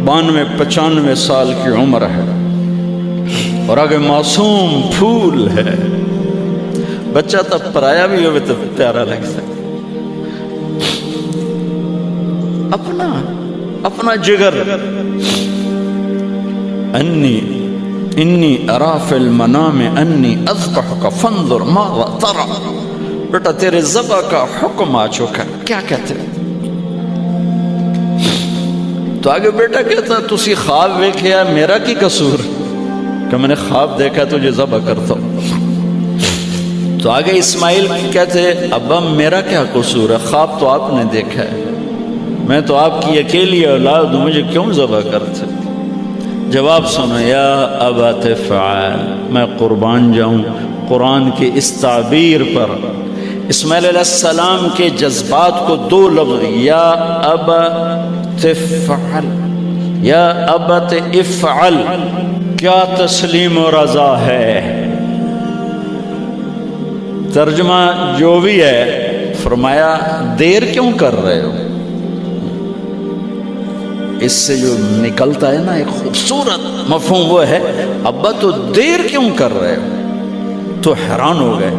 92-95 سال کی عمر ہے اور آگے معصوم پھول ہے. بچہ تب پرایا بھی ہوئے تو پیارا لگتا ہے. اپنا جگر. انی ارا فی المنام انی اذبحک فانظر ماذا ترى. بیٹا تیرے ذبح کا حکم آ چکا، کیا کہتے ہیں؟ تو آگے بیٹا کہتا تسی خواب دیکھیا، میرا کی قصور کہ میں نے خواب دیکھا تجھے ذبح کرتا ہوں. تو آگے اسماعیل کہتے ابا میرا کیا قصور ہے، خواب تو آپ نے دیکھا ہے، میں تو آپ کی اکیلی اولاد ہوں، مجھے کیوں ذبح کرتے؟ جواب سنو، یا ابا تفعل، میں قربان جاؤں قرآن کی اس تعبیر پر. اسماعیل علیہ السلام کے جذبات کو دو لفظ، یا ابا تفعل، یا ابت افعل، کیا تسلیم و رضا ہے. ترجمہ جو بھی ہے، فرمایا دیر کیوں کر رہے ہو. اس سے جو نکلتا ہے نا ایک خوبصورت مفہوم وہ ہے، ابا تو دیر کیوں کر رہے ہو. تو حیران ہو گئے،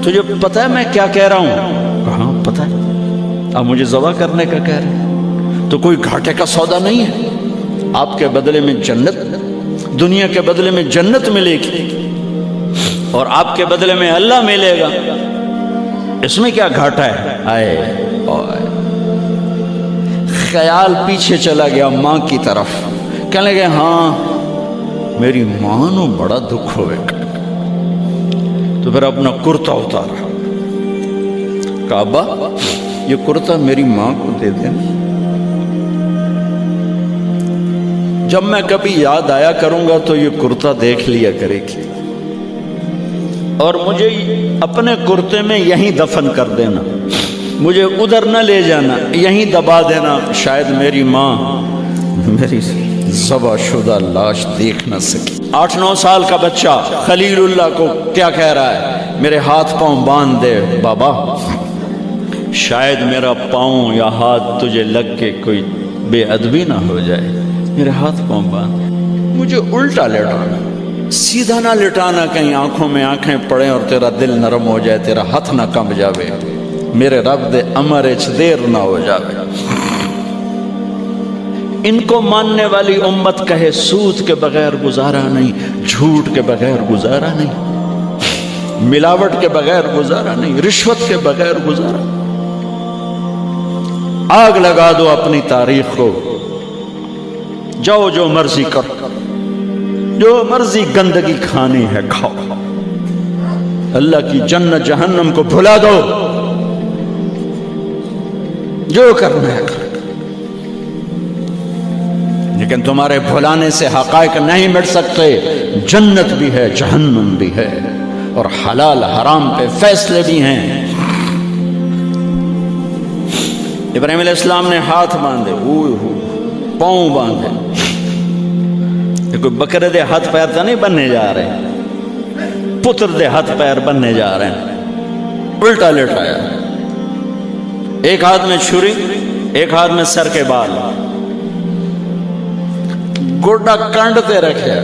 تجھے پتہ ہے میں کیا کہہ رہا ہوں؟ کہاں پتہ ہے، اب مجھے ذبح کرنے کا کہہ رہے ہیں. تو کوئی گھاٹے کا سودا نہیں ہے. آپ کے بدلے میں جنت، دنیا کے بدلے میں جنت ملے گی اور آپ کے بدلے میں اللہ ملے گا. اس میں کیا گھاٹا ہے؟ آئے خیال پیچھے چلا گیا ماں کی طرف. کہنے لگے ہاں میری ماں نو بڑا دکھ ہوئے. تو پھر اپنا کرتا اتارا، کعبہ یہ کرتا میری ماں کو دے دینا، جب میں کبھی یاد آیا کروں گا تو یہ کرتا دیکھ لیا کرے گی، اور مجھے اپنے کرتے میں یہیں دفن کر دینا، مجھے ادھر نہ لے جانا، یہیں دبا دینا، شاید میری ماں میری ذبح شدہ لاش دیکھ نہ سکی. 8-9 سال کا بچہ خلیل اللہ کو کیا کہہ رہا ہے؟ میرے ہاتھ پاؤں باندھ دے بابا، شاید میرا پاؤں یا ہاتھ تجھے لگ کے کوئی بے ادبی نہ ہو جائے، میرے ہاتھ پاؤں باندھ. مجھے الٹا لٹانا، سیدھا نہ لٹانا، کہیں آنکھوں میں آنکھیں پڑیں اور تیرا دل نرم ہو جائے، تیرا ہاتھ نہ کمب جاوے، میرے رب دے امر اچ دیر نہ ہو جاوے. ان کو ماننے والی امت کہے سود کے بغیر گزارا نہیں، جھوٹ کے بغیر گزارا نہیں، ملاوٹ کے بغیر گزارا نہیں، رشوت کے بغیر گزارا. آگ لگا دو اپنی تاریخ کو، جاؤ جو مرضی کرو، جو مرضی گندگی کھانی ہے کھاؤ، اللہ کی جنت جہنم کو بھلا دو، جو کرنا ہے کرو. لیکن تمہارے بھلانے سے حقائق نہیں مٹ سکتے. جنت بھی ہے، جہنم بھی ہے، اور حلال حرام پہ فیصلے بھی ہیں. ابراہیم علیہ السلام نے ہاتھ باندھے، پاؤں باندھے. یہ کوئی بکرے دے ہاتھ پیر تو نہیں بننے جا رہے، پتر دے ہاتھ پیر بننے جا رہے ہیں. الٹا لٹایا، ایک ہاتھ میں چھری، ایک ہاتھ میں سر کے بال، گوڈا کنڈ پہ رکھے،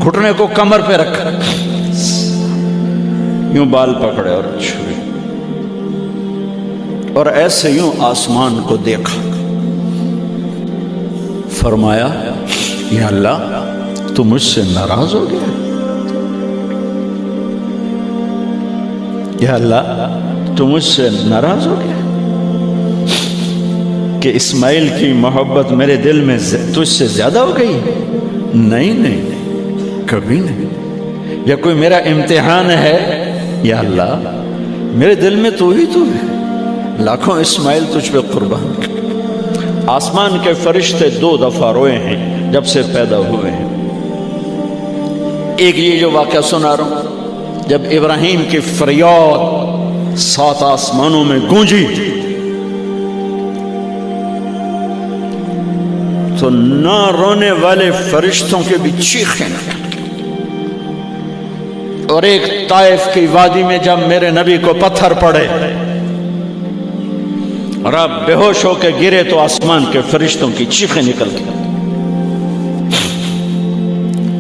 گھٹنے کو کمر پہ رکھا، یوں بال پکڑے اور چھری، اور ایسے یوں آسمان کو دیکھا. فرمایا یا اللہ تو مجھ سے ناراض ہو گیا؟ یا اللہ تو مجھ سے ناراض ہو گیا کہ اسماعیل کی محبت میرے دل میں تجھ سے زیادہ ہو گئی؟ نہیں نہیں، کبھی نہیں. یا کوئی میرا امتحان ہے؟ یا اللہ میرے دل میں تو ہی تو ہے، لاکھوں اسماعیل تجھ پہ قربان. آسمان کے فرشتے 2 دفعہ روئے ہیں جب سے پیدا ہوئے ہیں. ایک یہ جو واقعہ سنا رہا ہوں، جب ابراہیم کی فریاد 7 آسمانوں میں گونجی تو نہ رونے والے فرشتوں کے بھی چیخیں. اور ایک طائف کی وادی میں جب میرے نبی کو پتھر پڑے اور آپ بے ہوش ہو کے گرے تو آسمان کے فرشتوں کی چیخیں نکل گئی.